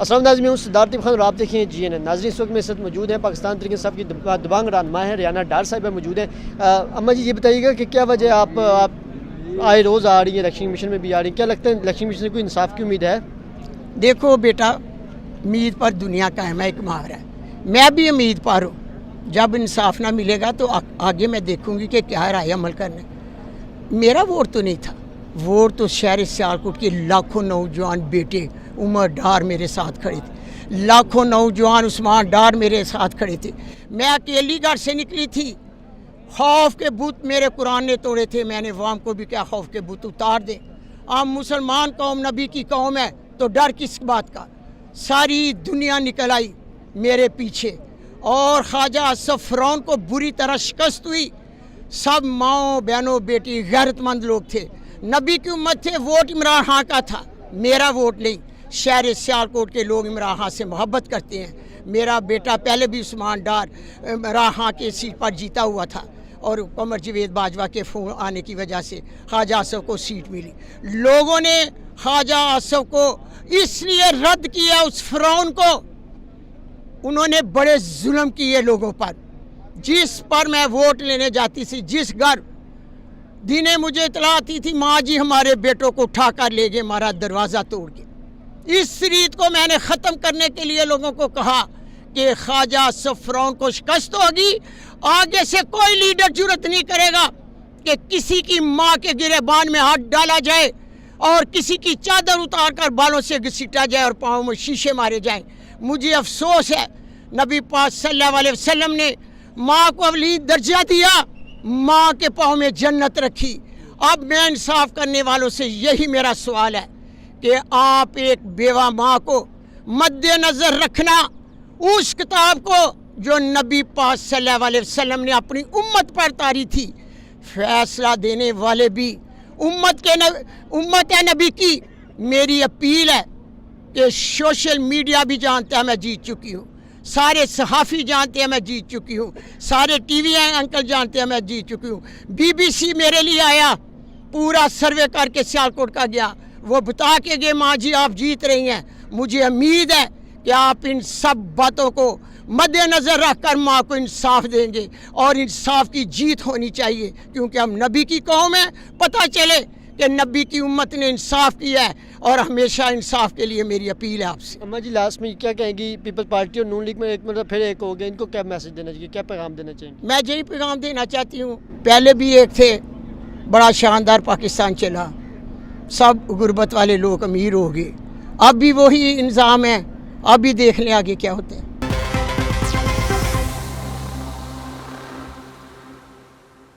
السلام ناظرین، ہوں صدارت خان اور آپ دیکھیں GNN ناظرین۔ اس وقت میں ساتھ موجود ہیں پاکستان تحریک انصاف کی دبانگ رہنما ہے ریانہ ڈار صاحبہ موجود ہیں۔ اماں جی یہ بتائیے گا کہ کیا وجہ آپ آئے روز آ رہی ہیں، الیکشن کمیشن میں بھی آ رہی ہیں، کیا لگتا ہے الیکشن کمیشن سے کوئی انصاف کی امید ہے؟ دیکھو بیٹا، امید پر دنیا قائم ہے، ایک محاورہ ہے۔ میں بھی امید پر ہوں، جب انصاف نہ ملے گا تو آگے میں دیکھوں گی کہ کیا رائے عمل کرنے۔ میرا ووٹ تو نہیں تھا، ووٹ تو شہر سیالکوٹ کے لاکھوں نوجوان بیٹے عمر ڈار میرے ساتھ کھڑے تھے، لاکھوں نوجوان عثمان ڈار میرے ساتھ کھڑے تھے۔ میں اکیلی گھر سے نکلی تھی، خوف کے بت میرے قرآن نے توڑے تھے، میں نے عوام کو بھی کیا خوف کے بت اتار دیں۔ آپ مسلمان قوم، نبی کی قوم ہے تو ڈر کس بات کا؟ ساری دنیا نکل آئی میرے پیچھے اور خواجہ اصف فرعون کو بری طرح شکست ہوئی۔ سب ماؤں بہنوں بیٹی غیرت مند لوگ تھے، نبی کی امت تھے، ووٹ عمران خان کا تھا، میرا ووٹ نہیں۔ شہر سیالکوٹ کے لوگ عمران خان سے محبت کرتے ہیں۔ میرا بیٹا پہلے بھی عثمان ڈار عمران خان کے سیٹ پر جیتا ہوا تھا اور قمر جاوید باجوہ کے فون آنے کی وجہ سے خواجہ اصف کو سیٹ ملی۔ لوگوں نے خواجہ اصف کو اس لیے رد کیا، اس فرعون کو، انہوں نے بڑے ظلم کیے لوگوں پر۔ جس پر میں ووٹ لینے جاتی تھی، جس گھر دینیں مجھے اطلاع آتی تھی، ماں جی ہمارے بیٹوں کو اٹھا کر لے گئے، ہمارا دروازہ توڑ کے۔ اس ریت کو میں نے ختم کرنے کے لیے لوگوں کو کہا کہ خواجہ اصف فرعون کو شکست ہوگی، آگے سے کوئی لیڈر جرأت نہیں کرے گا کہ کسی کی ماں کے گریبان میں ہاتھ ڈالا جائے اور کسی کی چادر اتار کر بالوں سے گھسیٹا جائے اور پاؤں میں شیشے مارے جائیں۔ مجھے افسوس ہے، نبی پاک صلی اللہ علیہ وسلم نے ماں کو اولی درجہ دیا، ماں کے پاؤں میں جنت رکھی۔ اب میں انصاف کرنے والوں سے یہی میرا سوال ہے کہ آپ ایک بیوہ ماں کو مد نظر رکھنا، اس کتاب کو جو نبی پاک صلی اللہ علیہ وسلم نے اپنی امت پر اتاری تھی۔ فیصلہ دینے والے بھی امت نبی کی۔ میری اپیل ہے کہ سوشل میڈیا بھی جانتا ہے میں جیت چکی ہوں، سارے صحافی جانتے ہیں میں جیت چکی ہوں، سارے ٹی وی انکل جانتے ہیں میں جیت چکی ہوں۔ BBC میرے لیے آیا، پورا سروے کر کے سیالکوٹ کا گیا، وہ بتا کے گئے ماں جی آپ جیت رہی ہیں۔ مجھے امید ہے کہ آپ ان سب باتوں کو مد نظر رکھ کر ماں کو انصاف دیں گے اور انصاف کی جیت ہونی چاہیے، کیونکہ ہم نبی کی قوم ہیں۔ پتہ چلے کہ نبی کی امت نے انصاف کیا ہے اور ہمیشہ انصاف کے لیے میری اپیل ہے آپ سے۔ اماں جی لاسٹ میں کیا کہیں گی؟ پیپلز پارٹی اور نون لیگ میں ایک مطلب پھر ایک ہو گیا، ان کو کیا میسج دینا چاہیے، کیا پیغام دینا چاہیں گے؟ میں یہی پیغام دینا چاہتی ہوں، پہلے بھی ایک تھے، بڑا شاندار پاکستان چلا، سب غربت والے لوگ امیر ہو گئے، اب بھی وہی نظام ہے، اب بھی دیکھ لیں آگے کیا ہوتا ہے۔